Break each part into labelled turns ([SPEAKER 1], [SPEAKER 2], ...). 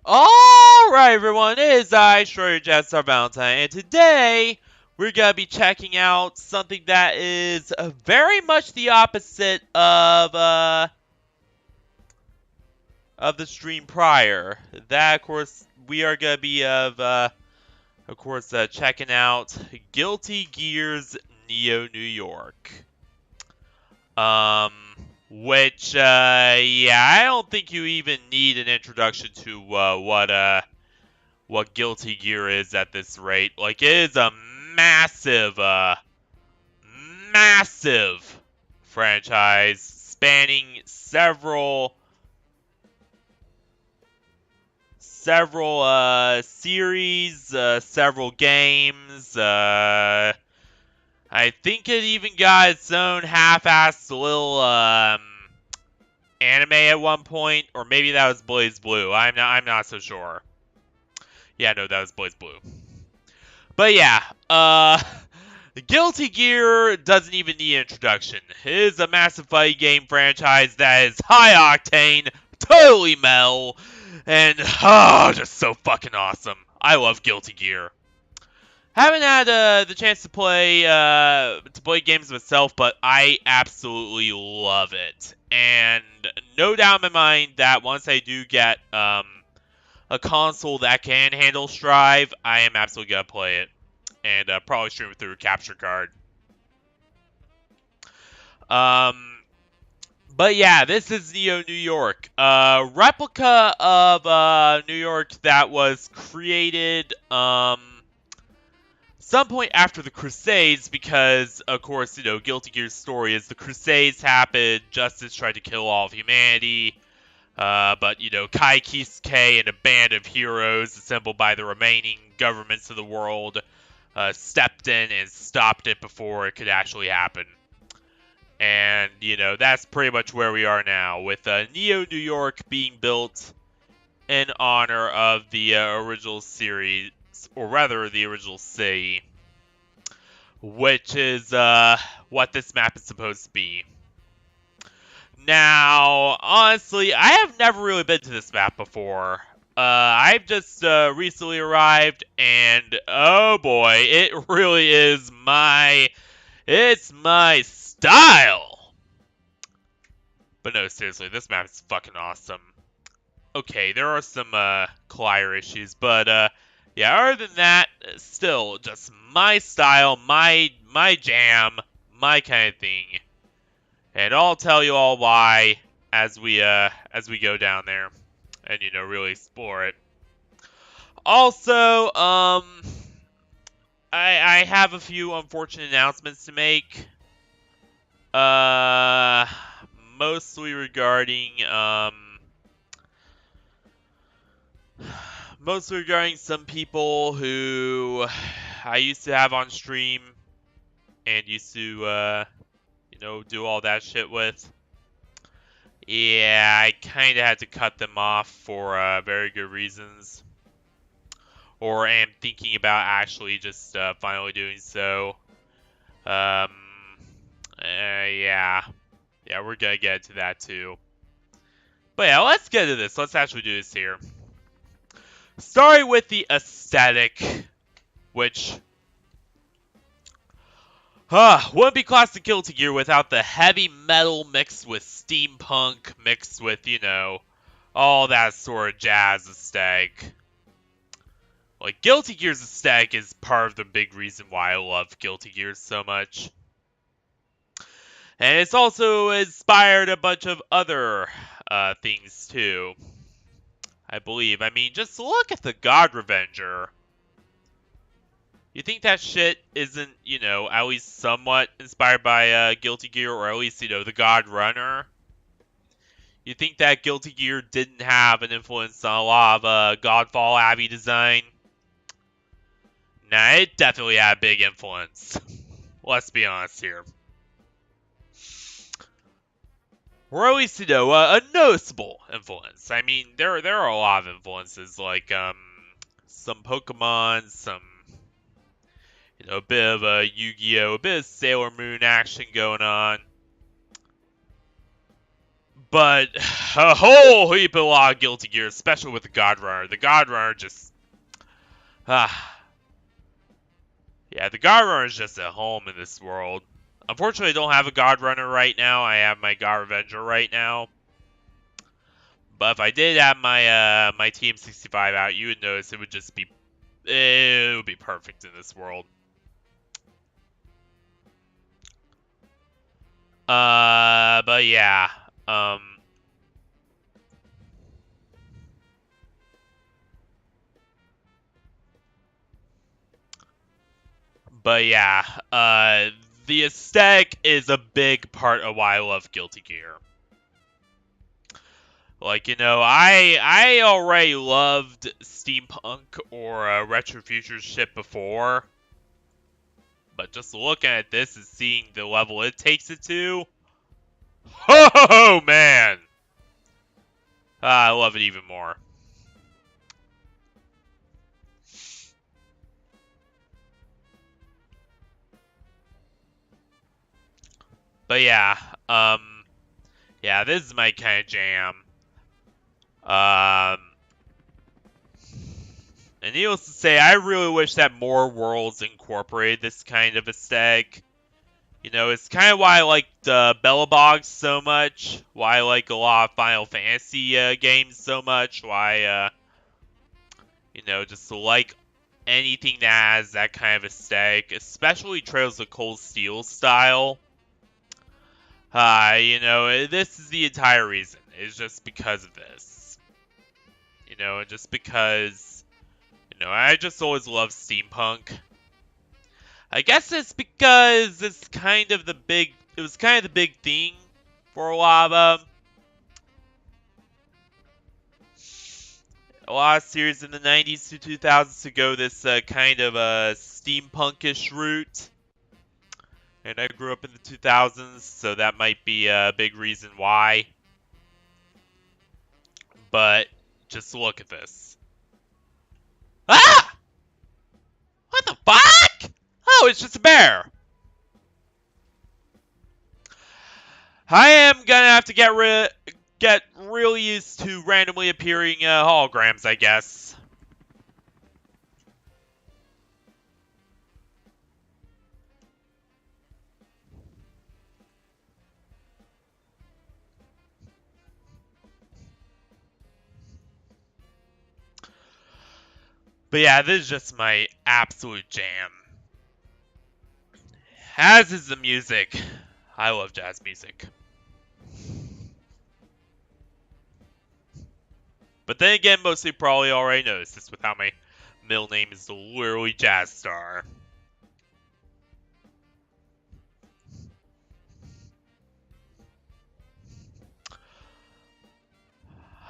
[SPEAKER 1] Alright everyone, it is I, VRChat Star Valentine, and today we're going to be checking out something that is very much the opposite of the stream prior. That, of course, we are going to be checking out Guilty Gear's Neo New York. Um, yeah, I don't think you even need an introduction to what Guilty Gear is at this rate. Like, it is a massive franchise spanning several series, several games. I think it even got its own half-assed little anime at one point, or maybe that was Blaze Blue. I'm not so sure. Yeah, no, that was Blaze Blue. But yeah, Guilty Gear doesn't even need introduction. It is a massive fighting game franchise that is high octane, totally metal, and just so fucking awesome. I love Guilty Gear. Haven't had the chance to play games myself, but I absolutely love it. And no doubt in my mind that once I do get a console that can handle Strive, I am absolutely gonna play it. And probably stream it through a capture card. Um, but yeah, this is Neo New York. Replica of New York that was created some point after the Crusades, because of course, you know, Guilty Gear's story is the Crusades happened, justice tried to kill all of humanity. But, you know, Kai Kisuke and a band of heroes assembled by the remaining governments of the world stepped in and stopped it before it could actually happen. And, you know, that's pretty much where we are now, with Neo New York being built in honor of the original series, or rather, the original city, which is what this map is supposed to be. Now, honestly, I have never really been to this map before. I've just recently arrived, and oh boy, it really is it's my style. But no, seriously, this map is fucking awesome. Okay, there are some collider issues, but yeah, other than that, still just my style, my jam, my kind of thing. And I'll tell you all why as we go down there and, you know, really explore it. Also, I have a few unfortunate announcements to make. Uh Mostly regarding some people who I used to have on stream and used to you know, do all that shit with. Yeah, I kind of had to cut them off for very good reasons. Or am thinking about actually just finally doing so. Um, yeah. Yeah, we're gonna get into that too. But yeah, let's get into this. Let's actually do this here. Starting with the aesthetic, which wouldn't be classic Guilty Gear without the heavy metal mixed with steampunk, mixed with, you know, all that sort of jazz aesthetic. Like, Guilty Gear's aesthetic is part of the big reason why I love Guilty Gear so much. And it's also inspired a bunch of other things, too. I believe. I mean, just look at the God Revenger. You think that shit isn't, you know, at least somewhat inspired by Guilty Gear, or at least, you know, the God Runner? You think that Guilty Gear didn't have an influence on a lot of Godfall Abbey design? Nah, it definitely had a big influence. Let's be honest here. Or at least, you know, a noticeable influence. I mean, there are a lot of influences, like some Pokemon, some, you know, a bit of a Yu-Gi-Oh, a bit of Sailor Moon action going on. But a whole heap of a lot of Guilty Gear, especially with the God Runner. The God Runner just... yeah, the God Runner is just at home in this world. Unfortunately, I don't have a God Runner right now. I have my God Revenger right now. But if I did have my my TM65 out, you would notice it would just be... it would be perfect in this world. But yeah. But yeah, the aesthetic is a big part of why I love Guilty Gear. Like, you know, I already loved steampunk or retro future shit before, but just looking at this and seeing the level it takes it to, oh man, I love it even more. But yeah, yeah, this is my kind of jam. And needless to say, I really wish that more worlds incorporated this kind of aesthetic. You know, it's kind of why I like Bellabog so much, why I like a lot of Final Fantasy games so much, why, you know, just like anything that has that kind of aesthetic, especially Trails of Cold Steel style. You know, this is the entire reason. It's just because of this. You know, just because, you know, I just always loved steampunk. I guess it's because it's kind of the big, it was kind of the big thing for a lot of series in the 90s to 2000s to go this kind of steampunkish route. And I grew up in the 2000s, so that might be a big reason why. But just look at this. Ah! What the fuck? Oh, it's just a bear. I am gonna have to get real used to randomly appearing holograms, I guess. But yeah, this is just my absolute jam. As is the music. I love jazz music. But then again, most of you probably already noticed this with how my middle name is literally Jazz Star.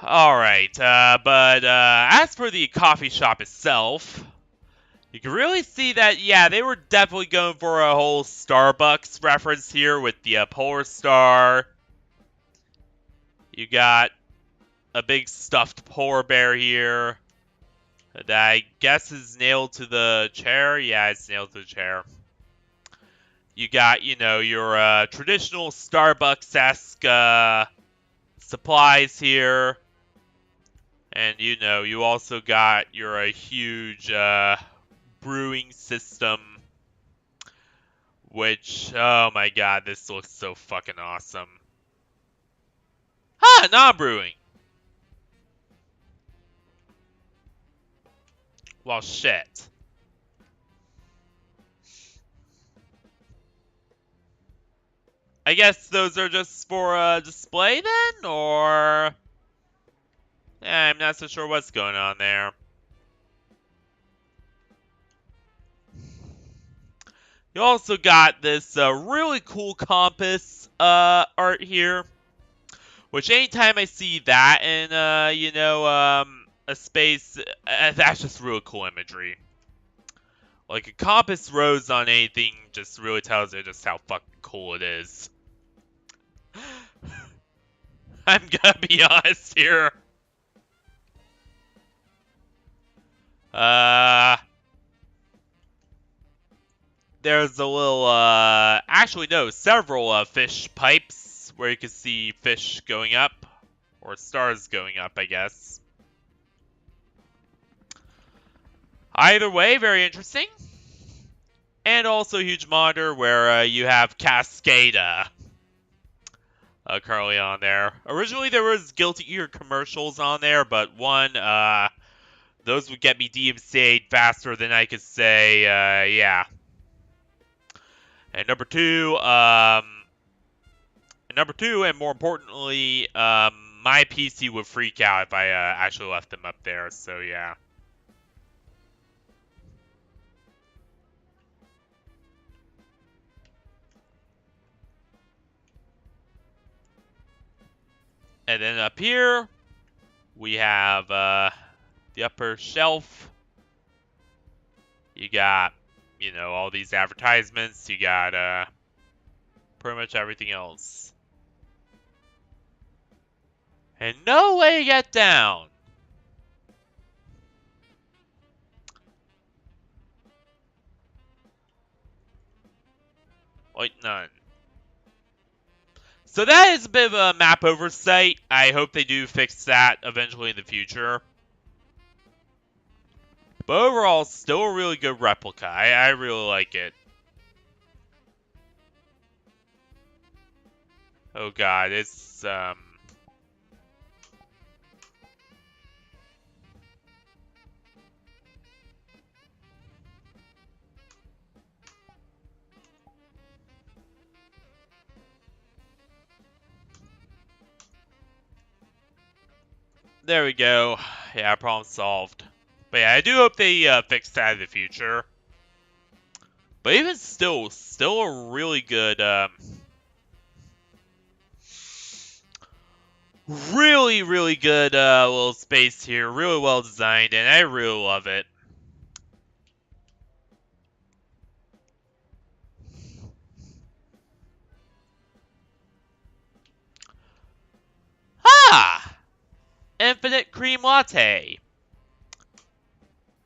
[SPEAKER 1] Alright, but as for the coffee shop itself, you can really see that, yeah, they were definitely going for a whole Starbucks reference here with the Polar Star. You got a big stuffed polar bear here that I guess is nailed to the chair. Yeah, it's nailed to the chair. You got, you know, your traditional Starbucks-esque supplies here. And, you know, you also got your huge brewing system. Which, oh my god, this looks so fucking awesome. Ah, non-brewing. Well, shit. I guess those are just for display then, or... Yeah, I'm not so sure what's going on there. You also got this really cool compass art here. Which anytime I see that in, you know, a space, that's just really cool imagery. Like, a compass rose on anything just really tells you just how fucking cool it is. I'm gonna be honest here. There's a little, actually no, several fish pipes where you can see fish going up. Or stars going up, I guess. Either way, very interesting. And also a huge monitor where you have Cascada currently on there. Originally there was Guilty Gear commercials on there, but one, those would get me DMCA'd faster than I could say, yeah. And number two, and more importantly, my PC would freak out if I actually left them up there, so yeah. And then up here, we have the upper shelf. You got, you know, all these advertisements. You got pretty much everything else. And no way to get down. Like none. So that is a bit of a map oversight. I hope they do fix that eventually in the future. But overall, still a really good replica. I really like it. Oh god, it's, there we go. Yeah, problem solved. But yeah, I do hope they fix that in the future. But even still a really good, really good little space here. Really well designed, and I really love it. Ah! Infinite cream latte.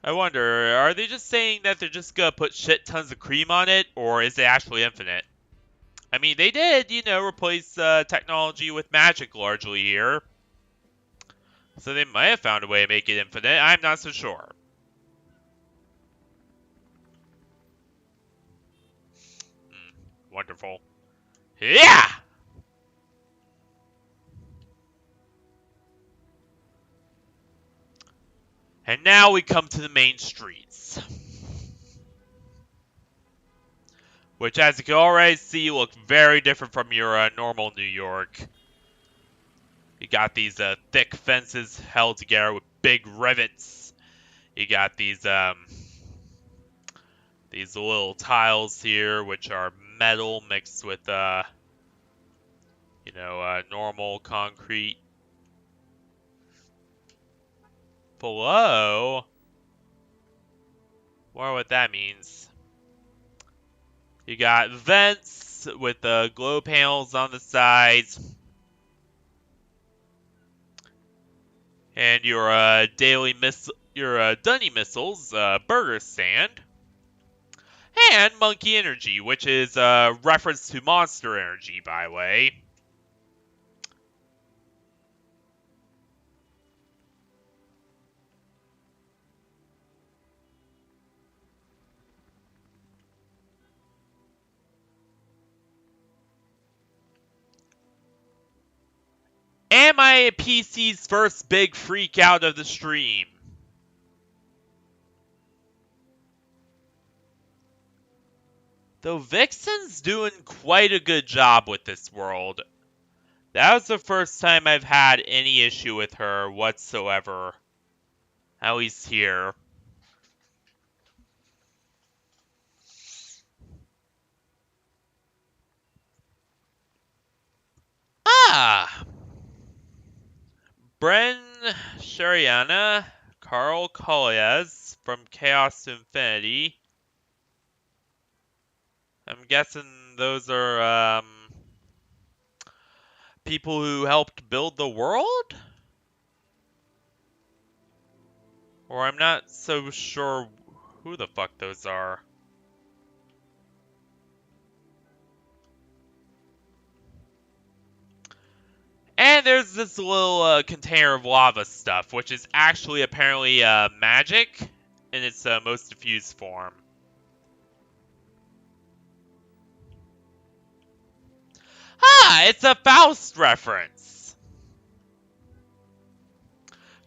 [SPEAKER 1] I wonder, are they just saying that they're just gonna put shit tons of cream on it, or is it actually infinite? I mean, they did, you know, replace technology with magic largely here. So they might have found a way to make it infinite. I'm not so sure. Wonderful. Yeah! And now we come to the main streets. Which, as you can already see, look very different from your normal New York. You got these thick fences held together with big rivets. You got these little tiles here, which are metal mixed with you know, normal concrete. Below, wonder what that means. You got vents with glow panels on the sides. And your your Dunny missiles, burger stand. And Monkey Energy, which is a reference to Monster Energy, by the way. And my PC's first big freak out of the stream. Though Vixen's doing quite a good job with this world. That was the first time I've had any issue with her whatsoever. At least here. Ah! Bren Shariana, Carl Collias from Chaos to Infinity. I'm guessing those are people who helped build the world? Or I'm not so sure who the fuck those are. And there's this little container of lava stuff, which is actually apparently magic in its most diffused form. Ah, it's a Faust reference.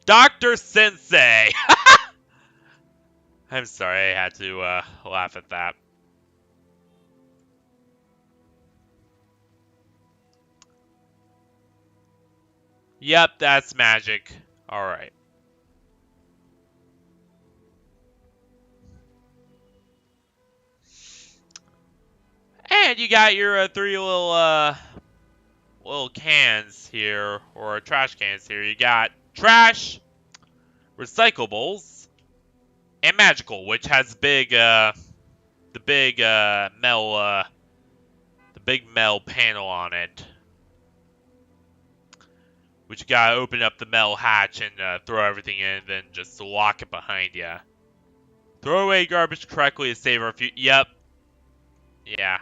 [SPEAKER 1] Dr. Sensei. I'm sorry, I had to laugh at that. Yep, that's magic. Alright. And you got your three little cans here, or trash cans here. You got trash, recyclables, and magical, which has the big metal panel on it. Which you gotta open up the metal hatch and throw everything in, and then just lock it behind you. Throw away garbage correctly to save our future. Yep. Yeah.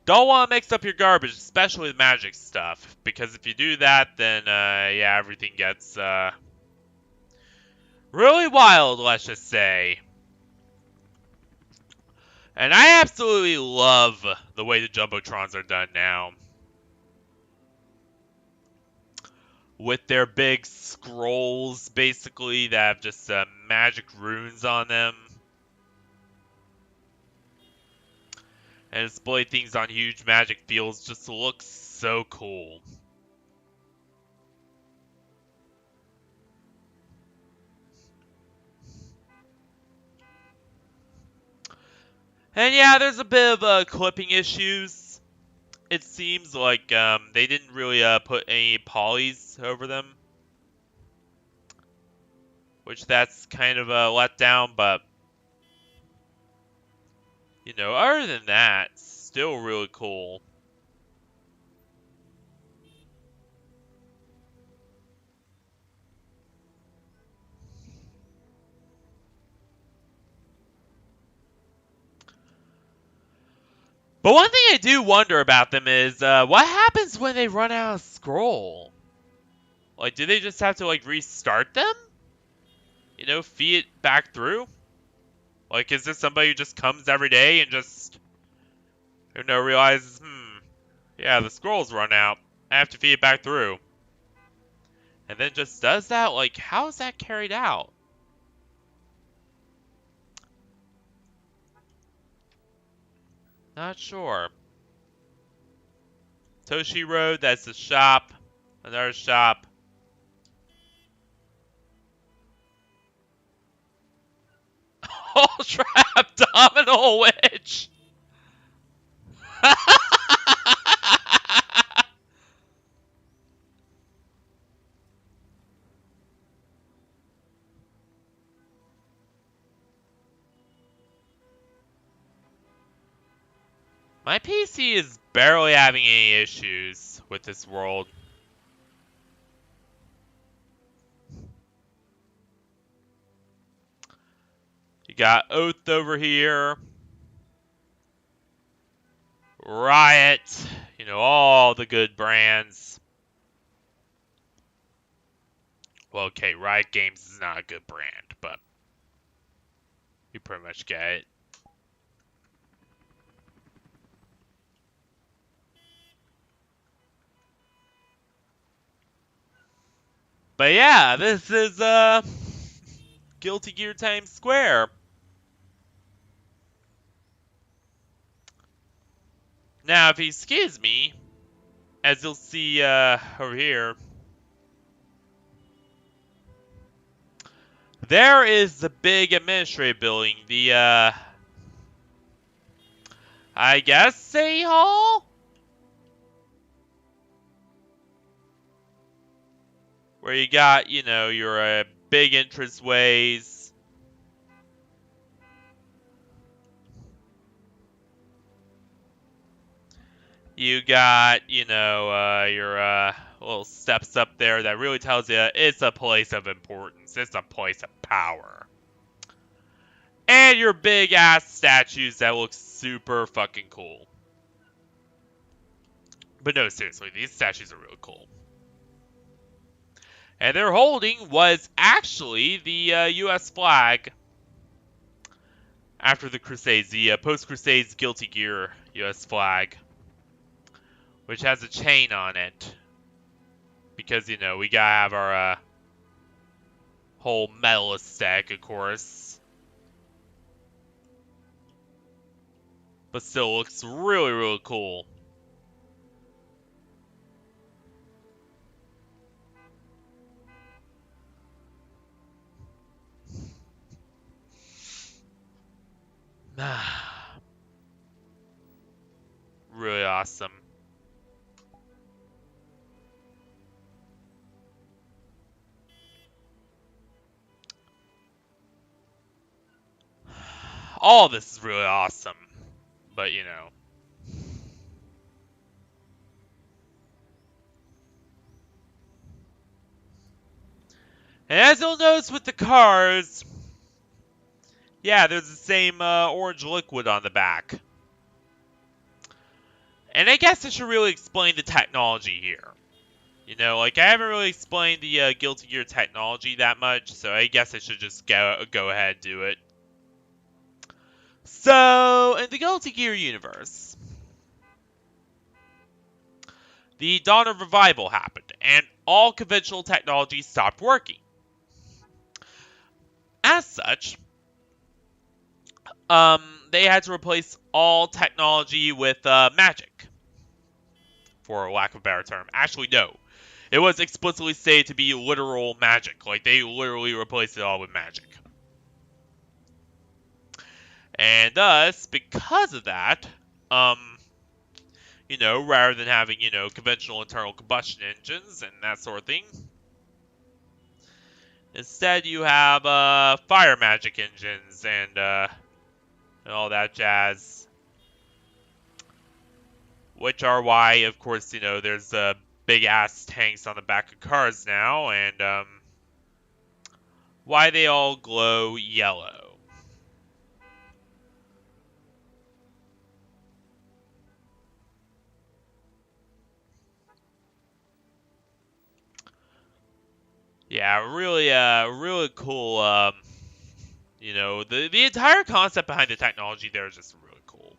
[SPEAKER 1] Don't want to mix up your garbage, especially with magic stuff, because if you do that, then yeah, everything gets really wild, let's just say. And I absolutely love the way the Jumbotrons are done now. With their big scrolls, basically, that have just magic runes on them. And display things on huge magic fields just looks so cool. And yeah, there's a bit of clipping issues. It seems like they didn't really put any polys over them. Which that's kind of a letdown, but you know, other than that, still really cool. But one thing I do wonder about them is, what happens when they run out of scroll? Like, do they just have to, like, restart them? You know, feed it back through? Like, is this somebody who just comes every day and just, you know, realizes, yeah, the scroll's run out. I have to feed it back through. And then just does that? Like, how is that carried out? Not sure. Toshi Road, that's the shop. Another shop. Ultra Abdominal Witch! My PC is barely having any issues with this world. You got Oath over here. Riot. You know, all the good brands. Well, okay, Riot Games is not a good brand, but you pretty much get it. But yeah, this is Guilty Gear Times Square. Now, if you excuse me, as you'll see over here, there is the big administrative building, the I guess City Hall? Where you got, you know, your big entranceways. You got, you know, your little steps up there that really tells you it's a place of importance. It's a place of power. And your big ass statues that look super fucking cool. But no, seriously, these statues are really cool. And their holding was actually the U.S. flag after the Crusades, the post-Crusades Guilty Gear U.S. flag, which has a chain on it. Because, you know, we gotta have our whole metal aesthetic, of course. But still looks really, really cool. Really awesome. All of this is really awesome. But, you know. And as you'll notice with the cars, yeah, there's the same orange liquid on the back. And I guess I should really explain the technology here. You know, like, I haven't really explained the Guilty Gear technology that much, so I guess I should just go ahead and do it. So, in the Guilty Gear universe, the dawn of revival happened, and all conventional technology stopped working. As such, they had to replace all technology with magic, for lack of a better term. Actually, no. It was explicitly stated to be literal magic. Like, they literally replaced it all with magic. And thus, because of that, you know, rather than having, you know, conventional internal combustion engines and that sort of thing, instead you have fire magic engines and all that jazz. Which are why, of course, you know, there's big ass tanks on the back of cars now, and why they all glow yellow. Yeah, really cool. You know, the entire concept behind the technology there is just really cool.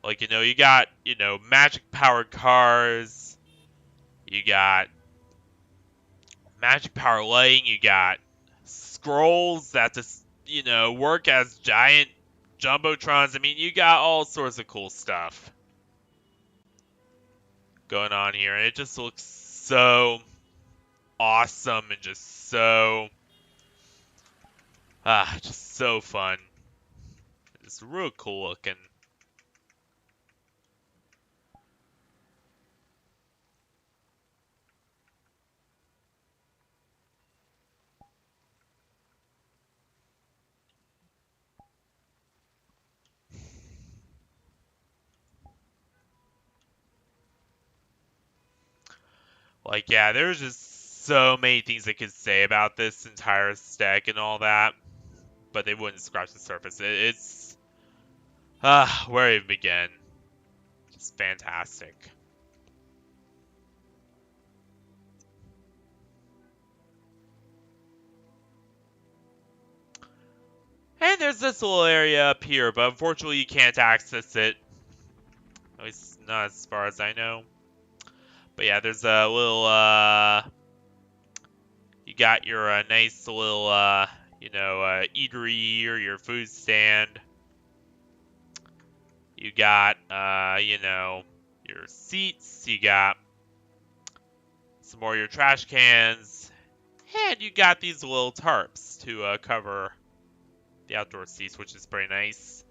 [SPEAKER 1] Like, you know, you got, you know, magic powered cars, you got magic powered lighting, you got scrolls that just, you know, work as giant jumbotrons. I mean, you got all sorts of cool stuff going on here, and it just looks so awesome and just so fun. It's real cool looking. Like, yeah, there's just so many things I could say about this entire stack and all that, but they wouldn't scratch the surface. It's where do you begin? Just fantastic. And there's this little area up here, but unfortunately you can't access it. At least not as far as I know. But yeah, there's a little, you got your nice little, you know, eatery or your food stand. You got, you know, your seats. You got some more of your trash cans. And you got these little tarps to cover the outdoor seats, which is pretty nice.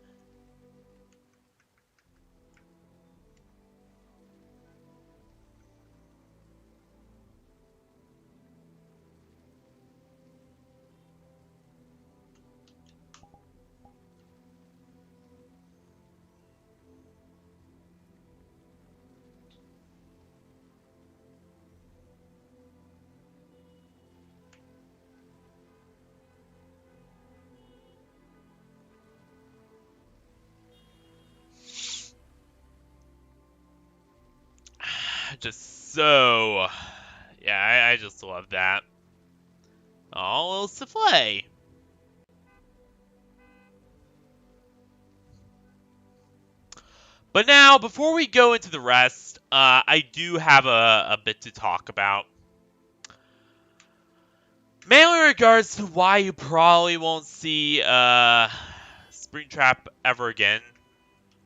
[SPEAKER 1] just so... Yeah, I just love that. Oh, a little souffle. But now, before we go into the rest, I do have a bit to talk about. Mainly in regards to why you probably won't see Springtrap ever again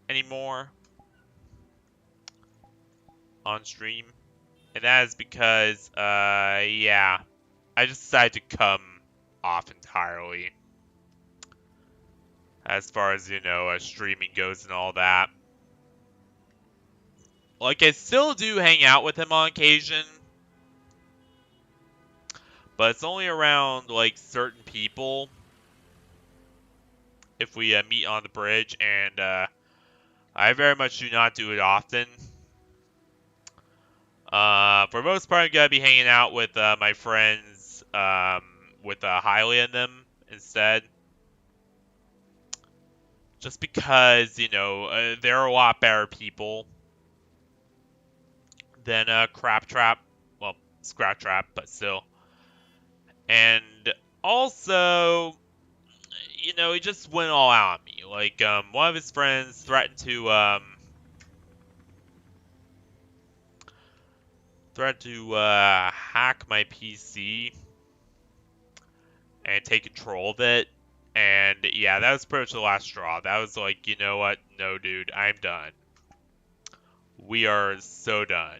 [SPEAKER 1] anymore on stream. And that is because, yeah, I just decided to come off entirely. As far as, you know, streaming goes and all that. Like, I still do hang out with him on occasion. But it's only around, like, certain people. If we meet on the bridge, and I very much do not do it often. For the most part, I'm going to be hanging out with my friends, with Hailey and them instead. Just because, you know, they're a lot better people than Crap Trap. Well, Scrap Trap, but still. And also, you know, he just went all out on me. Like, one of his friends threatened to hack my PC and take control of it. And yeah, that was pretty much the last straw. That was like, you know what? No, dude, I'm done. We are so done.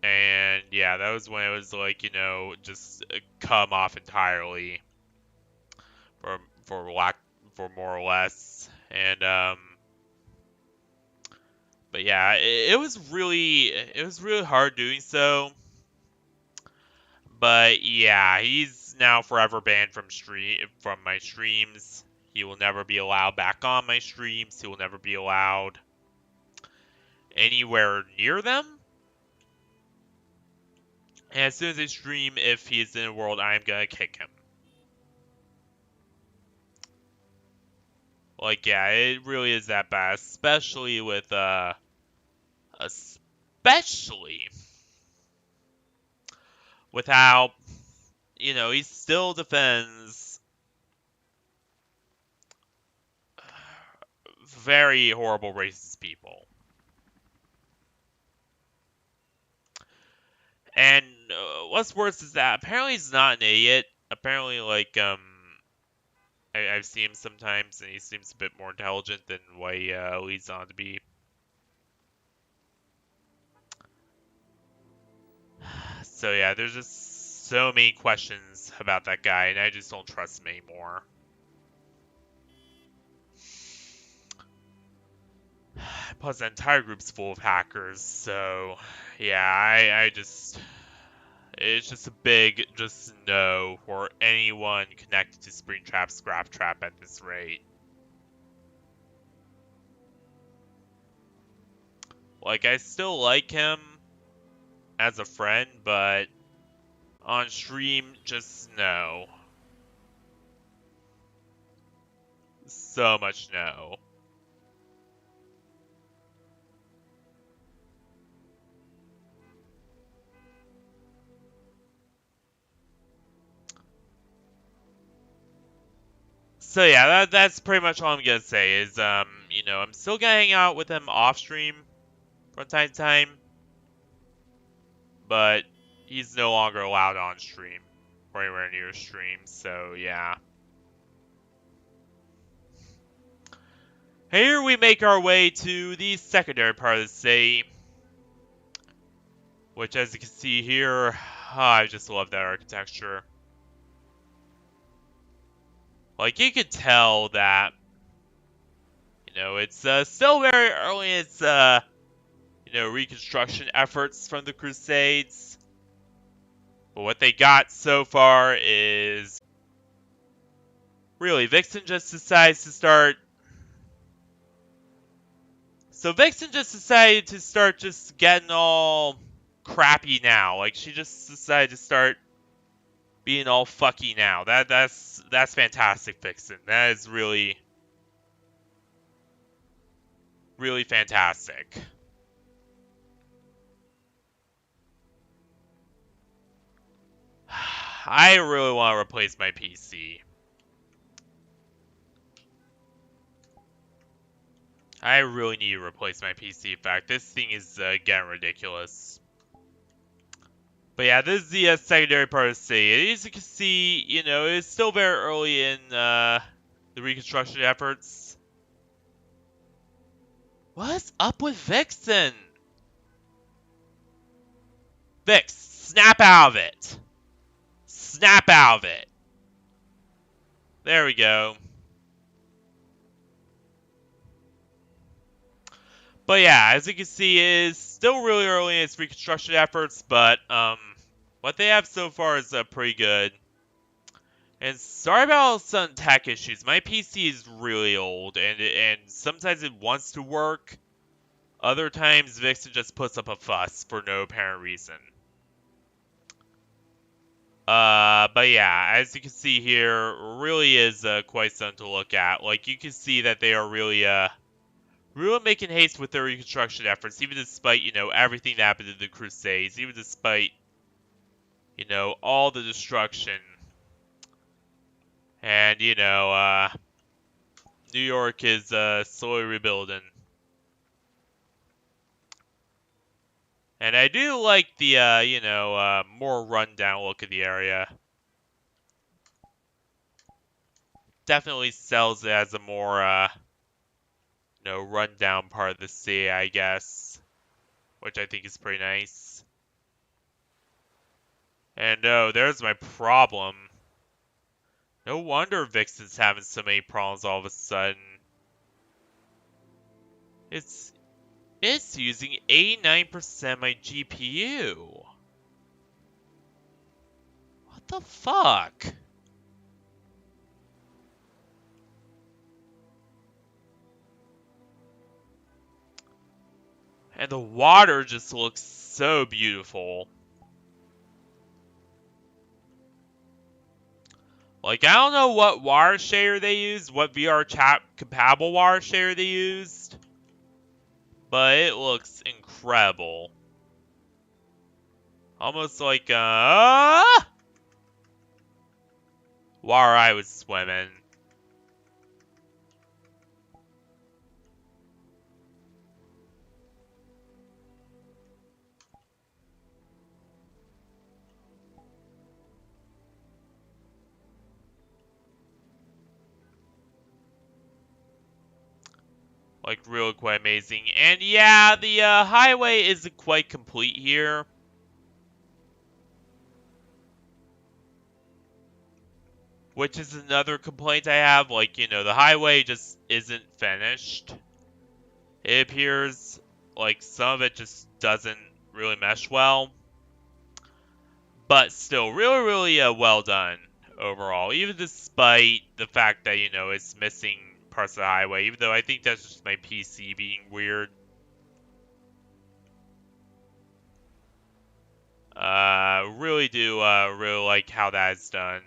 [SPEAKER 1] And yeah, that was when it was like, you know, just come off entirely for more or less. And but yeah, it was really hard doing so. But yeah, he's now forever banned from my streams. He will never be allowed back on my streams. He will never be allowed anywhere near them. And as soon as I stream, if he is in the world, I am gonna kick him. Like, yeah, it really is that bad, especially with how, you know, he still defends very horrible racist people. And what's worse is that apparently he's not an idiot. Apparently, like, I've seen him sometimes, and he seems a bit more intelligent than what he leads on to be. So yeah, there's just so many questions about that guy, and I just don't trust him anymore. Plus, the entire group's full of hackers, so yeah, it's just a big just no for anyone connected to Springtrap, Scrap Trap at this rate. Like, I still like him as a friend, but on stream, just no. So much no. So yeah, that's pretty much all I'm gonna say is, you know, I'm still gonna hang out with him off stream from time to time, but he's no longer allowed on stream or anywhere near stream, so yeah. Here we make our way to the secondary part of the city, which, as you can see here, I just love that architecture. Like, you could tell that, you know, it's still very early in its, you know, reconstruction efforts from the Crusades. But what they got so far is... Really, Vixen just decides to start... So Vixen just decided to start just getting all crappy now. Like, she just decided to start being all fucky now. That's fantastic, Vixen. That is really, really fantastic. I really want to replace my PC. I really need to replace my PC. In fact, this thing is getting ridiculous. But yeah, this is the secondary part of the city. As you can see, you know, it's still very early in the reconstruction efforts. What's up with Vixen? Vix, snap out of it. Snap out of it. There we go. But yeah, as you can see, it is still really early in its reconstruction efforts, but what they have so far is pretty good. And sorry about all some tech issues. My PC is really old, and sometimes it wants to work. Other times, Vixen just puts up a fuss for no apparent reason. But yeah, as you can see here, really is quite something to look at. Like, you can see that they are really making haste with their reconstruction efforts, even despite, you know, everything that happened in the Crusades, even despite, you know, all the destruction. And, you know, New York is slowly rebuilding. And I do like the, you know, more rundown look of the area. Definitely sells it as a more, you know, rundown part of the city, I guess. Which I think is pretty nice. And oh, there's my problem. No wonder Vixen's having so many problems all of a sudden. It's using 89% of my GPU. What the fuck? And the water just looks so beautiful. Like, I don't know what water shader they used, what VRChat compatible water shader they used, but it looks incredible. Almost like, water I was swimming. Like, really quite amazing. And yeah, the highway isn't quite complete here. Which is another complaint I have. Like, you know, the highway just isn't finished. It appears like some of it just doesn't really mesh well. But still, really, well done overall. Even despite the fact that, you know, it's missing parts of the highway. Even though I think that's just my PC being weird. Really do, really like how that is done.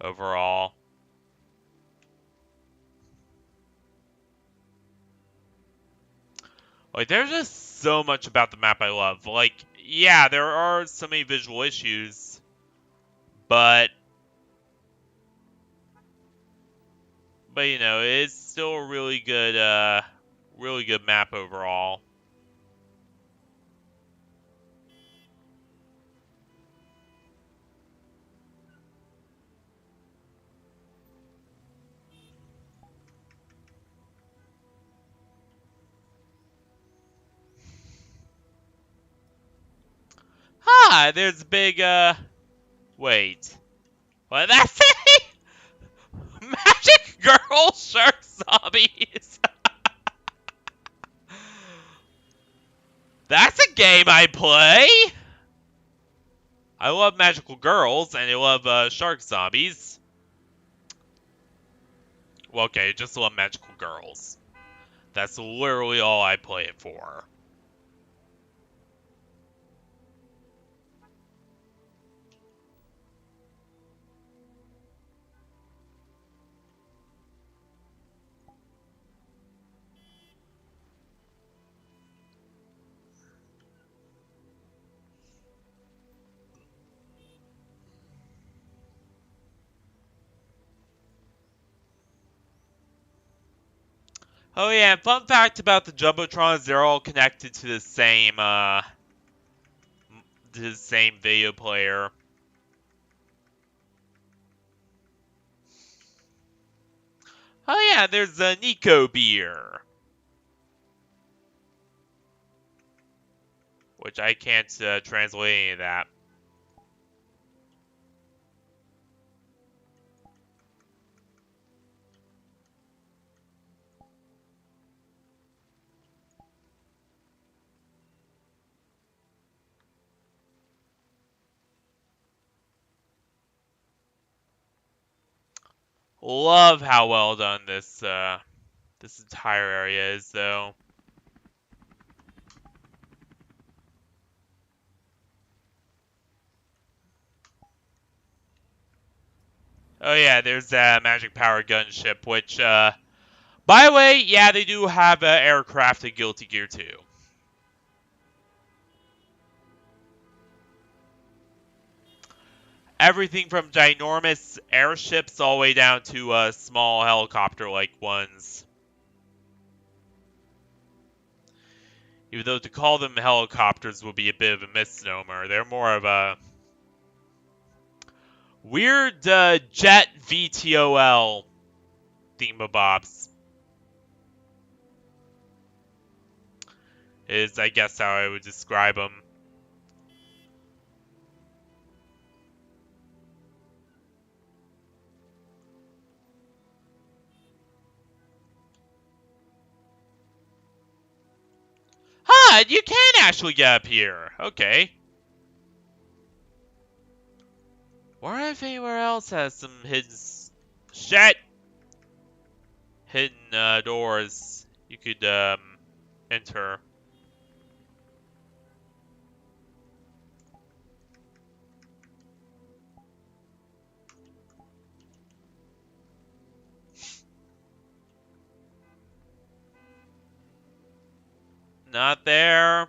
[SPEAKER 1] Overall. Like, there's just so much about the map I love. Like, yeah, there are so many visual issues, but you know, it's still a really good map overall. Ah, there's a big, wait. What, that's it? Magic Girl Shark Zombies! That's a game I play! I love magical girls, and I love, shark zombies. Well, okay, just love magical girls. That's literally all I play it for. Oh yeah, and fun fact about the Jumbotrons, they're all connected to the same video player. Oh yeah, there's a Nico beer, which I can't translate any of that. Love how well done this entire area is, though. Oh yeah, there's that magic power gunship, which, by the way, yeah, they do have aircraft in Guilty Gear 2. Everything from ginormous airships all the way down to small helicopter-like ones. Even though to call them helicopters would be a bit of a misnomer. They're more of a weird jet VTOL thingamabobs. Is, I guess, how I would describe them. Huh, you can actually get up here. Okay. Wonder if anywhere else has some hidden shit. Hidden doors you could enter. Not there.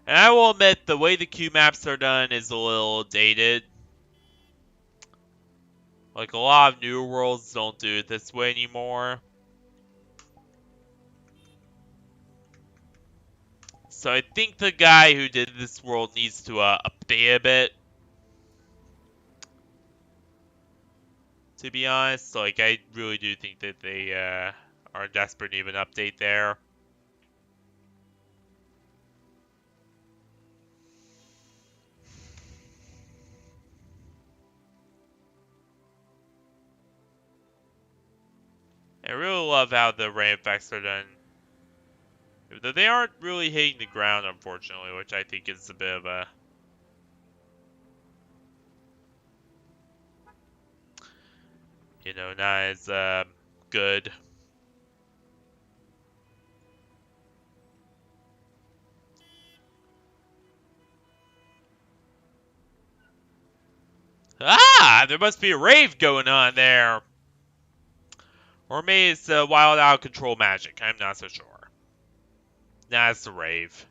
[SPEAKER 1] And I will admit, the way the Q maps are done is a little dated. Like, a lot of newer worlds don't do it this way anymore. So I think the guy who did this world needs to update a bit. To be honest, like, I really do think that they are in desperate need of an update there. I really love how the rain effects are done. Though they aren't really hitting the ground, unfortunately, which I think is a bit of a... You know, not as good. Ah! There must be a rave going on there! Or maybe it's wild out of control magic. I'm not so sure. Nah, it's the rave.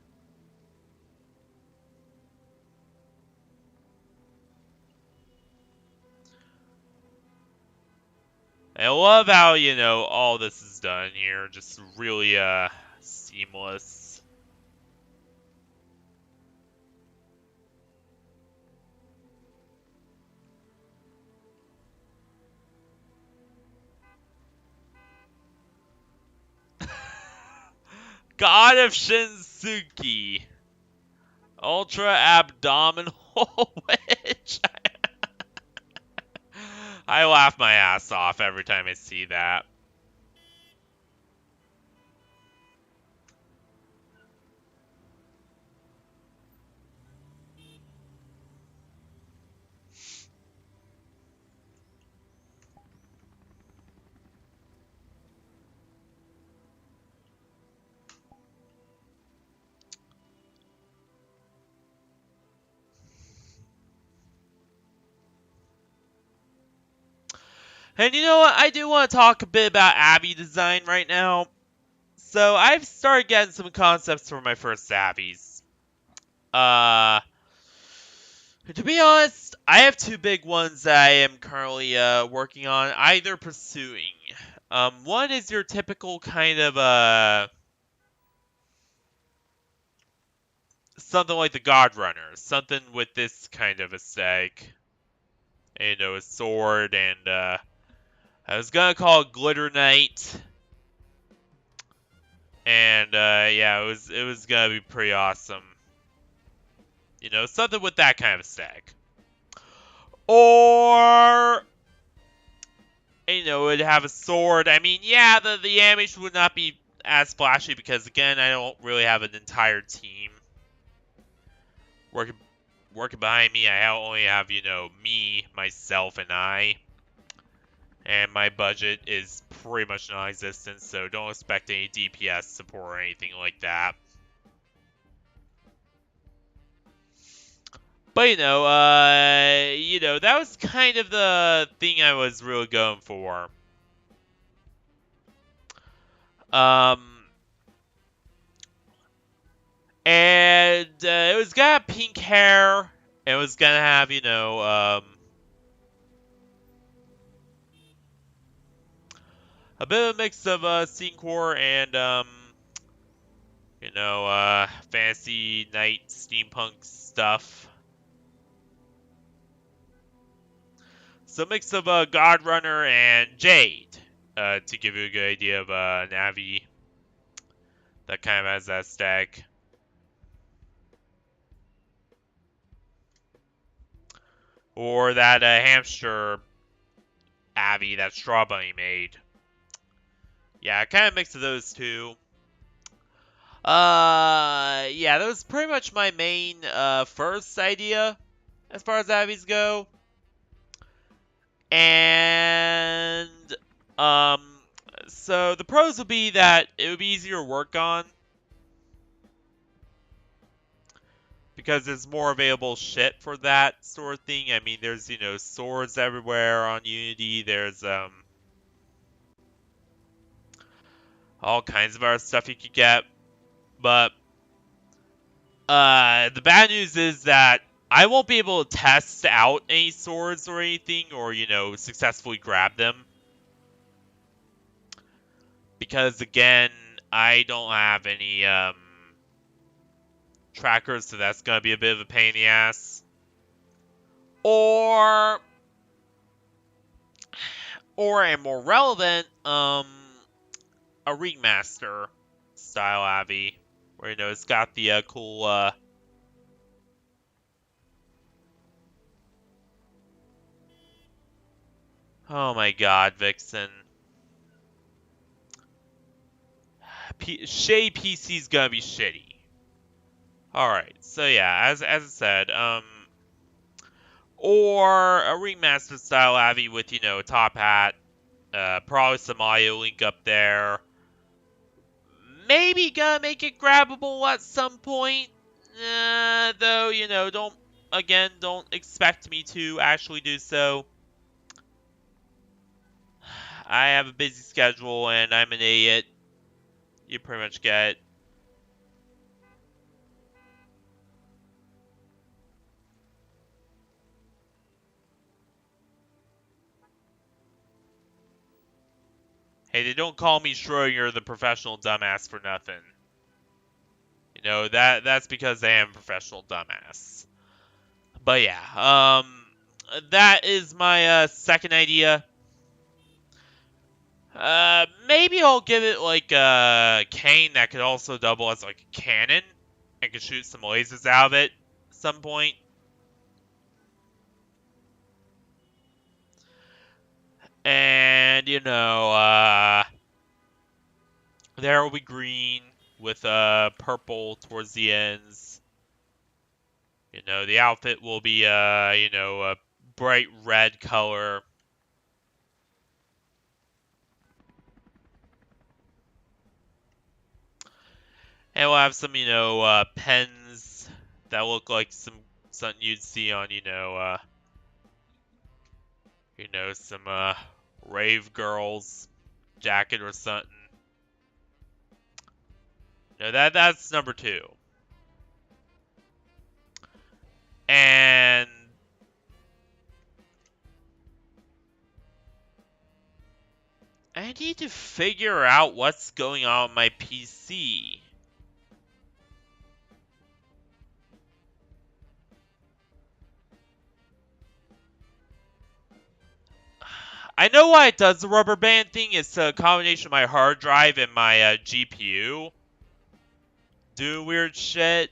[SPEAKER 1] I love how, you know, all this is done here. Just really, seamless. God of Shinsuke. Ultra Abdominal Witch. I laugh my ass off every time I see that. And you know what? I do want to talk a bit about Abby design right now. So I've started getting some concepts for my first Abbies. Uh, To be honest, I have two big ones that I am currently working on, either pursuing. One is your typical kind of something like the God Runner, something with this kind of aesthetic. You know, a sword, and I was gonna call it Glitter Knight, and yeah, it was gonna be pretty awesome. You know, something with that kind of aesthetic. Or you know, it'd have a sword. I mean, yeah, the animation would not be as flashy because again, I don't really have an entire team working behind me. I only have, you know, me, myself, and I. And my budget is pretty much non-existent, so don't expect any DPS support or anything like that. But you know, that was kind of the thing I was really going for. Um, and it was gonna have pink hair. It was gonna have, you know, a bit of a mix of scene core and you know, fancy night steampunk stuff. So a mix of God Runner and Jade, to give you a good idea of Navi that kind of has that stack. Or that hamster Abby that Straw Bunny made. Yeah, kind of mix of those two. Yeah, that was pretty much my main first idea as far as Abby's go. And um, so the pros would be that it would be easier to work on because there's more available shit for that sort of thing. I mean, there's, you know, swords everywhere on Unity. There's all kinds of other stuff you could get. But the bad news is that I won't be able to test out any swords or anything, or, you know, successfully grab them. Because, again, I don't have any, trackers, so that's gonna be a bit of a pain in the ass. Or a more relevant, a Ringmaster style Abby. Where, you know, it's got the, cool, oh my god, Vixen. Shay PC's gonna be shitty. Alright, so yeah, as I said, or a Ringmaster style Abby with, you know, a top hat, probably some audio link up there. Maybe gonna make it grabbable at some point, though, you know, don't expect me to actually do so. I have a busy schedule and I'm an idiot. You pretty much get it. Hey, they don't call me Schrodinger the professional dumbass for nothing. You know, that's because I am a professional dumbass. But yeah, that is my second idea. Maybe I'll give it like a cane that could also double as like a cannon and could shoot some lasers out of it at some point. And you know, there will be green with purple towards the ends. You know, the outfit will be you know, a bright red color. And we'll have some, you know, pens that look like something you'd see on, you know, some rave girls jacket or something. No, that's number two. And I need to figure out what's going on with my PC. I know why it does the rubber band thing. It's a combination of my hard drive and my GPU doing weird shit.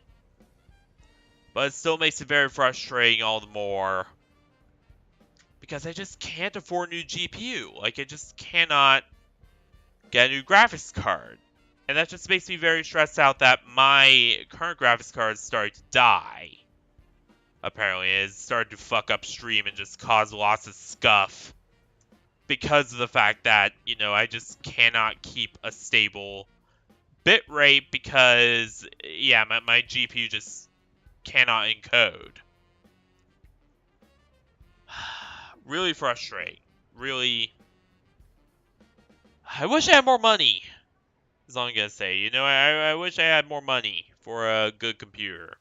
[SPEAKER 1] But it still makes it very frustrating all the more. Because I just can't afford a new GPU. Like, I just cannot get a new graphics card. And that just makes me very stressed out that my current graphics card is starting to die. Apparently, it's started to fuck up stream and just cause lots of scuff. Because of the fact that, you know, I just cannot keep a stable bitrate because, yeah, my GPU just cannot encode. Really frustrating. Really. I wish I had more money. Is all I'm gonna say. You know, I wish I had more money for a good computer.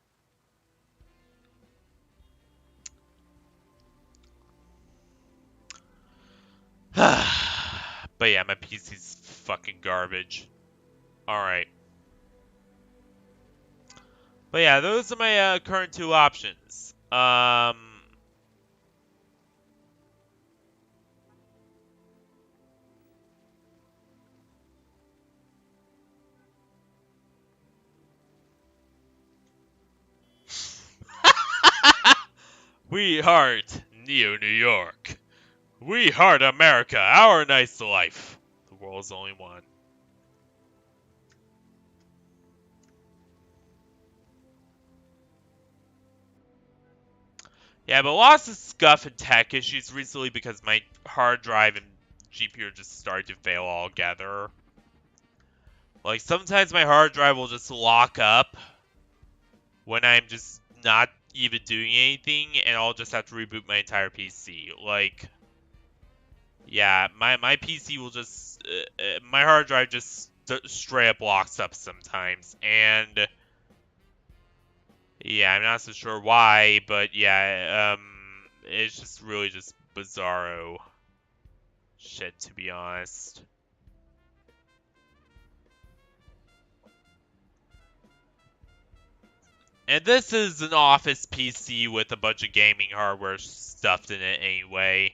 [SPEAKER 1] But yeah, my PC's fucking garbage. Alright. But yeah, those are my current two options. We heart Neo New York. We heart America, our nice life. The world's only one. Yeah, but lots of scuff and tech issues recently because my hard drive and GPU are just starting to fail altogether. Like, sometimes my hard drive will just lock up when I'm just not even doing anything, and I'll just have to reboot my entire PC. Like, yeah, my PC will just... my hard drive just straight up locks up sometimes, and... yeah, I'm not so sure why, but yeah, it's just really just bizarro shit, to be honest. And this is an office PC with a bunch of gaming hardware stuffed in it anyway.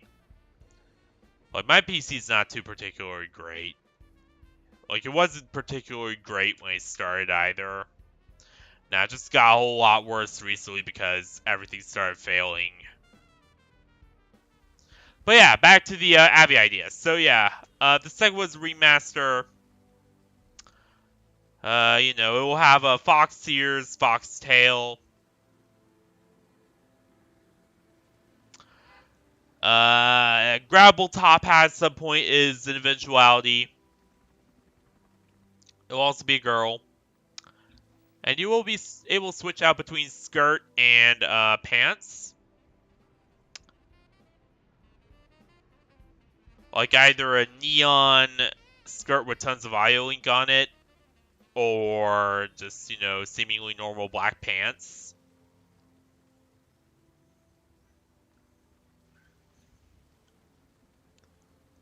[SPEAKER 1] Like, my PC's not too particularly great. Like, it wasn't particularly great when I started either. Now, it just got a whole lot worse recently because everything started failing. But yeah, back to the Abby idea. So yeah, the second was remaster. You know, it will have a Fox Ears, Fox Tail. Grabbable top hat at some point is an eventuality. It will also be a girl. And you will be able to switch out between skirt and pants. Like either a neon skirt with tons of IO link on it, or just, you know, seemingly normal black pants.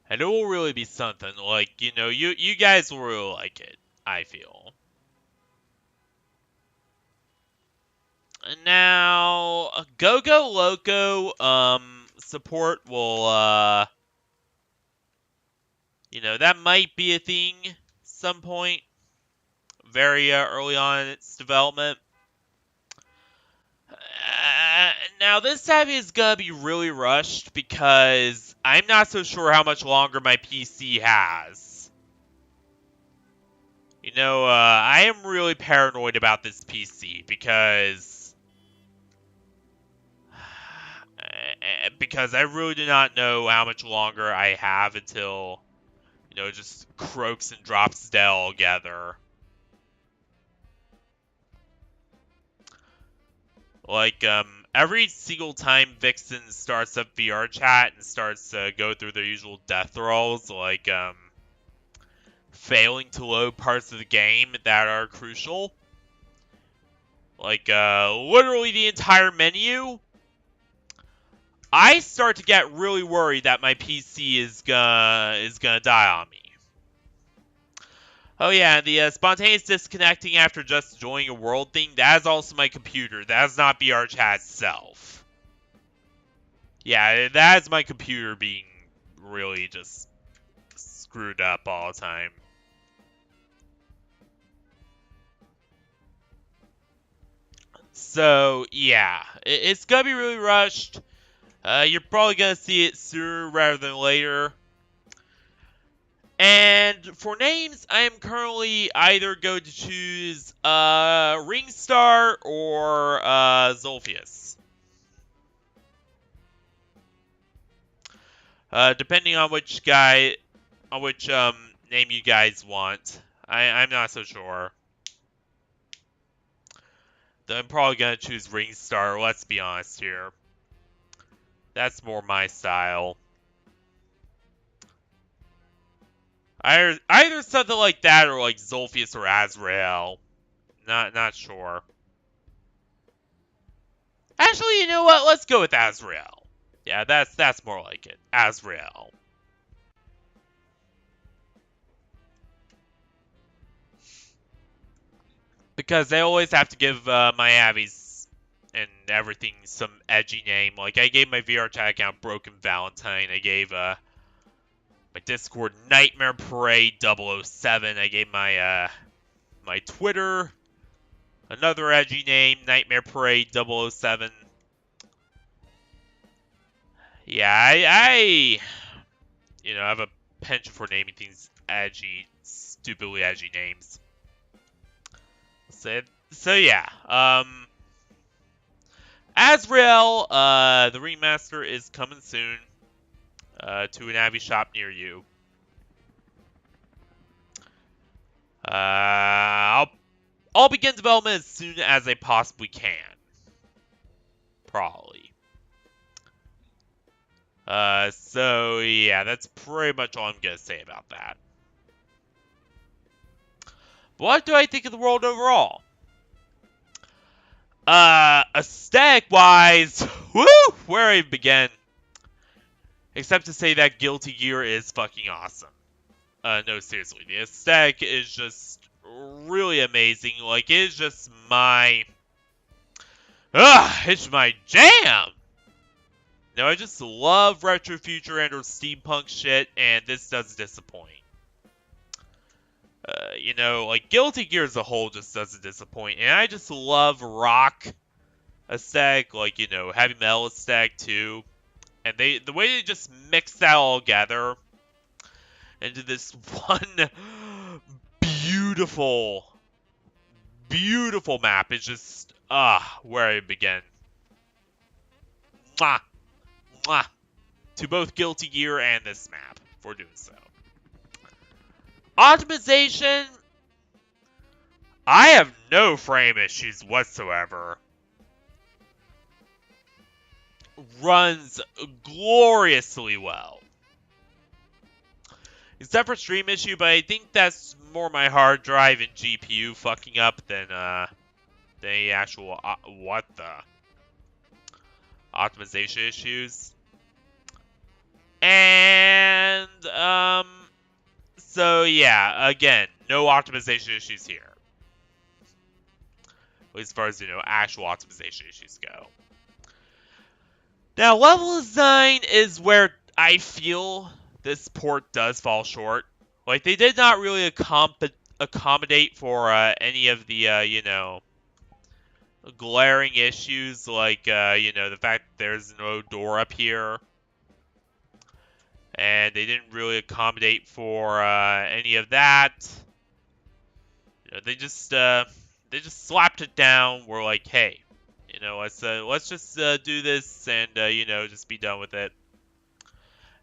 [SPEAKER 1] And it will really be something. Like, you know, you guys will really like it, I feel. Now, Go-Go Loco, support will, you know, that might be a thing some point. Very early on in its development. Now, this time is gonna be really rushed because I'm not so sure how much longer my PC has. You know, I am really paranoid about this PC because I really do not know how much longer I have until, you know, it just croaks and drops dead altogether. Like, every single time Vixen starts up VRChat and starts to go through their usual death rolls, like, failing to load parts of the game that are crucial. Like, literally the entire menu. I start to get really worried that my PC is gonna die on me. Oh yeah, the spontaneous disconnecting after just joining a world thing, that is also my computer. That is not VRChat itself. Yeah, that is my computer being really just screwed up all the time. So, yeah, it's gonna be really rushed. You're probably gonna see it sooner rather than later. And for names, I am currently either going to choose Ringstar or Zolfius. Depending on which name you guys want. I'm not so sure. Though I'm probably gonna choose Ringstar, let's be honest here. That's more my style. Either something like that or like Zolfius or Azrael. Not sure. Actually, you know what? Let's go with Azrael. Yeah, that's more like it. Azrael. Because they always have to give my Abbies and everything some edgy name. Like, I gave my VRChat account Broken Valentine. I gave my Discord Nightmare Parade 007. I gave my my Twitter another edgy name, Nightmare Parade 007. Yeah, I have a penchant for naming things edgy, stupidly edgy names. So yeah, Azrael, the remaster is coming soon, to an Abbey shop near you. I'll begin development as soon as I possibly can. Probably. So yeah, that's pretty much all I'm gonna say about that. What do I think of the world overall? Aesthetic-wise, woo, where I begin. Except to say that Guilty Gear is fucking awesome. No, seriously, the aesthetic is just really amazing. Like, it's just my... it's my jam! No, I just love retro future and or steampunk shit, and this doesn't disappoint. Like, Guilty Gear as a whole just doesn't disappoint, and I just love rock aesthetic, like, heavy metal aesthetic too. And the way they just mix that all together into this one beautiful, beautiful map is just, where I begin. Mwah! Mwah! To both Guilty Gear and this map for doing so. Optimization, I have no frame issues whatsoever. Runs gloriously well. Except for stream issue, but I think that's more my hard drive and GPU fucking up than the actual what the optimization issues. And so yeah, again, no optimization issues here. As far as actual optimization issues go. Now, level design is where I feel this port does fall short. Like, they did not really accommodate for any of the, glaring issues, like, the fact that there's no door up here. And they didn't really accommodate for any of that. They just slapped it down. We're like, hey, let's just do this and just be done with it,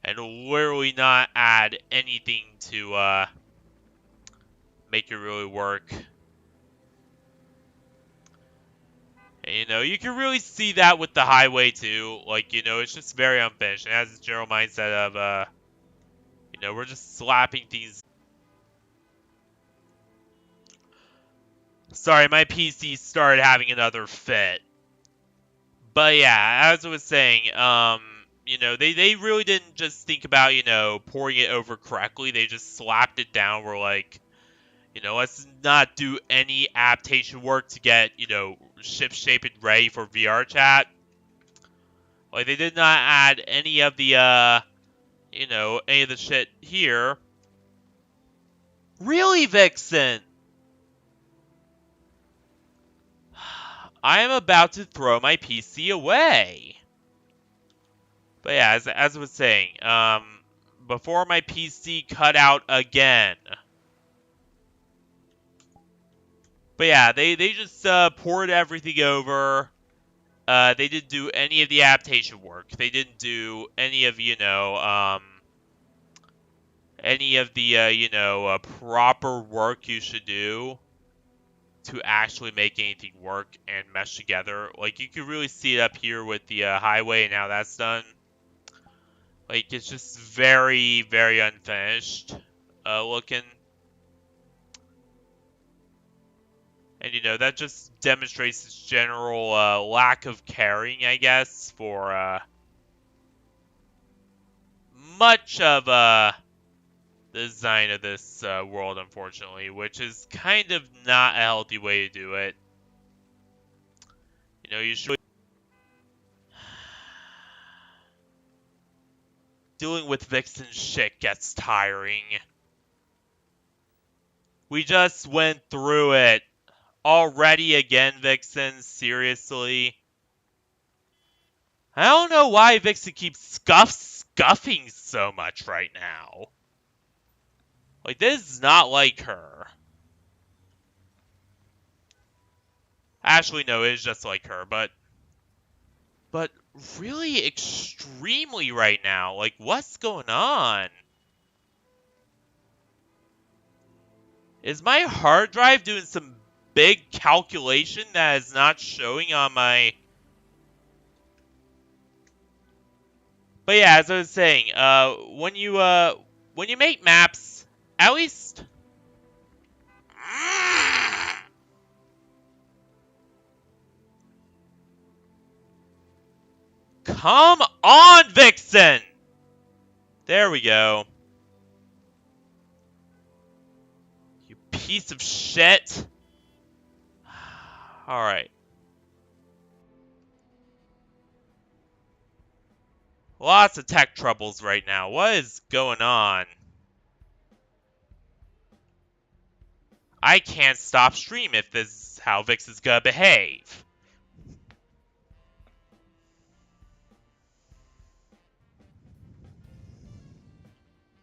[SPEAKER 1] and literally not add anything to make it really work. And, you can really see that with the highway too. Like, it's just very unfinished. It has this general mindset of we're just slapping things. Sorry, my PC started having another fit. But yeah, as I was saying, they really didn't just think about, pouring it over correctly. They just slapped it down. We're like, let's not do any adaptation work to get, ship shape and ready for VRChat. Like, they did not add any of the, any of the shit here. Really, Vixen? I am about to throw my PC away. But yeah, as I was saying, before my PC cut out again. But yeah, they just poured everything over. They didn't do any of the adaptation work. They didn't do any of, any of the, proper work you should do to actually make anything work and mesh together. Like, you can really see it up here with the highway and how that's done. Like, it's just very, very unfinished looking. And, that just demonstrates its general lack of caring, I guess, for much of the design of this world, unfortunately, which is kind of not a healthy way to do it. You should... Dealing with Vixen's shit gets tiring. We just went through it. Already again, Vixen? Seriously? I don't know why Vixen keeps scuffing so much right now. Like, this is not like her. Actually, no, it is just like her, but really extremely right now. Like, what's going on? Is my hard drive doing some big calculation that is not showing on my... But yeah, as I was saying, when you make maps, at least... Come on, Vixen! There we go. You piece of shit. Alright. Lots of tech troubles right now. What is going on? I can't stop stream if this is how Vixen's gonna behave.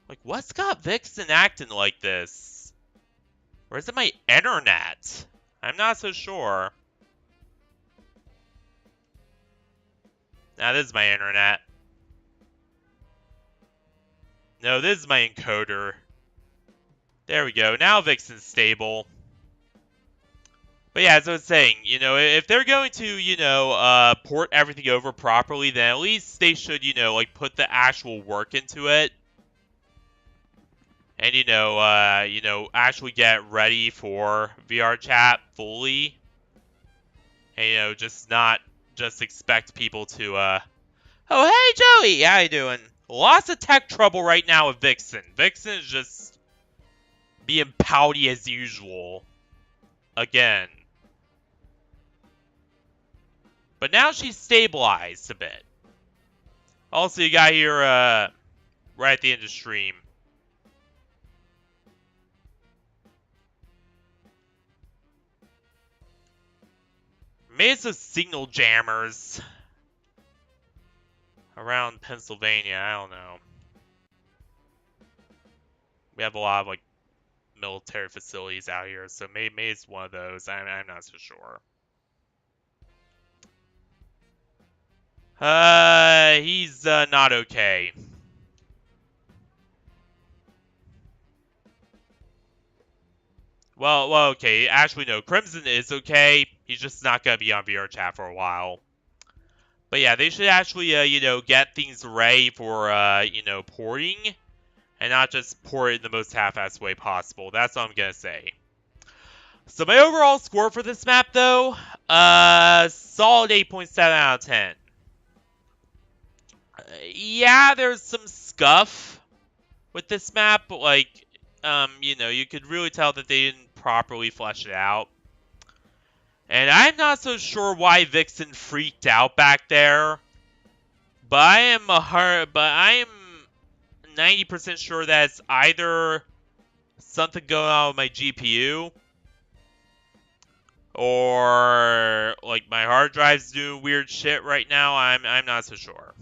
[SPEAKER 1] Like, what's got Vixen acting like this? Or is it my internet? I'm not so sure. Nah, this is my internet. No, this is my encoder. There we go. Now Vixen's stable. But yeah, as I was saying, if they're going to, port everything over properly, then at least they should, like, put the actual work into it. And, actually get ready for VRChat fully. And, just not just expect people to, Oh, hey, Joey! How you doing? Lots of tech trouble right now with Vixen. Vixen is just being pouty as usual. Again. But now she's stabilized a bit. Also, you got here, right at the end of the stream. Maybe some signal jammers around Pennsylvania. I don't know. We have a lot of, like, military facilities out here, so maybe it's one of those. I'm not so sure. He's not okay. Well, okay. Actually, no. Crimson is okay. He's just not gonna be on VRChat for a while. But yeah, they should actually, get things ready for, porting. And not just port it in the most half-assed way possible. That's what I'm gonna say. So my overall score for this map, though, solid 8.7 out of 10. Yeah, there's some scuff with this map, but, like, you could really tell that they didn't properly flesh it out. And I'm not so sure why Vixen freaked out back there, but I am 90% sure that it's either something going on with my GPU, or like my hard drive's doing weird shit right now. I'm not so sure.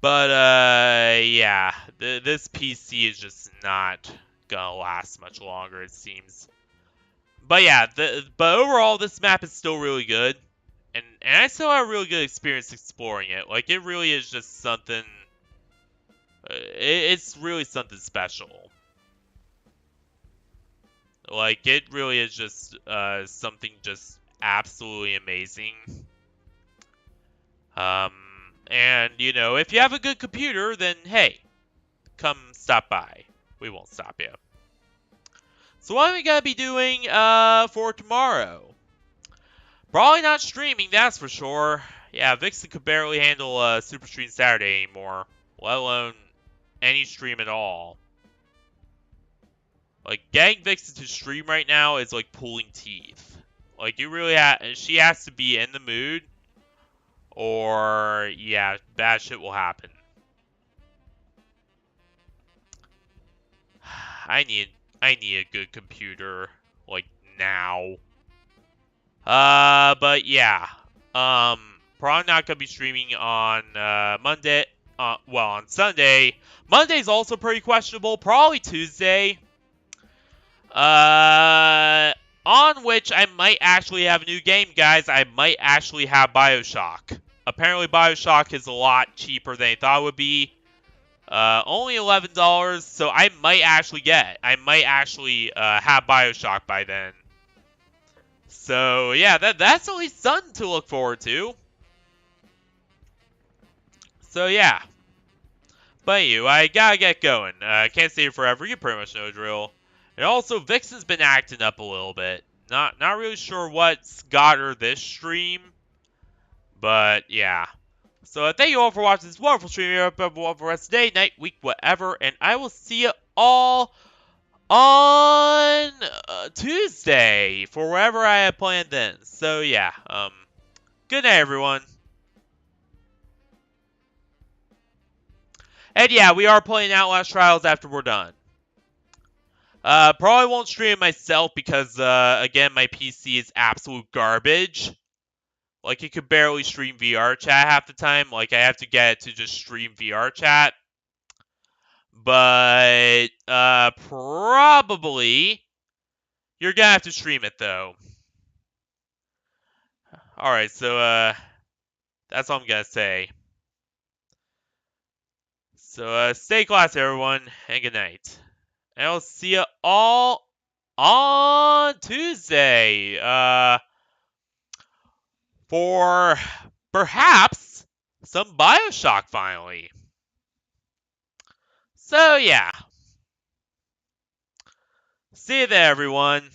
[SPEAKER 1] But yeah, this PC is just not gonna last much longer, it seems. But yeah, but overall, this map is still really good, and I still have a really good experience exploring it. Like, it really is just something. It's really something special. Like, it really is just something just absolutely amazing. Um, and if you have a good computer, then hey, come stop by. We won't stop you. So what are we gonna be doing for tomorrow? Probably not streaming, that's for sure. Yeah, Vixen could barely handle Super Stream Saturday anymore, let alone any stream at all. Like, getting Vixen to stream right now is like pulling teeth. Like, she has to be in the mood, or yeah, bad shit will happen. I need a good computer, like, now. But yeah. Probably not gonna be streaming on Monday. Well, on Sunday. Monday's also pretty questionable. Probably Tuesday. On which I might actually have a new game, guys. I might actually have BioShock. Apparently, BioShock is a lot cheaper than I thought it would be. Only $11, so I might actually get it. I might actually have BioShock by then. So yeah, that's at least something to look forward to. So yeah. But I gotta get going. Can't stay here forever. You pretty much know the drill. And also, Vixen's been acting up a little bit. Not really sure what's got her this stream. But yeah. So thank you all for watching this wonderful stream here. For the rest of the day, night, week, whatever. And I will see you all on Tuesday for wherever I have planned then. So yeah. Good night, everyone. And yeah, we are playing Outlast Trials after we're done. Probably won't stream myself because, again, my PC is absolute garbage. Like, it could barely stream VRChat half the time. Like, I have to get it to just stream VRChat. But, probably, you're gonna have to stream it, though. Alright, so, that's all I'm gonna say. So, stay classy, everyone, and good night. And I'll see you all on Tuesday, for perhaps some BioShock finally. So yeah. See you there, everyone.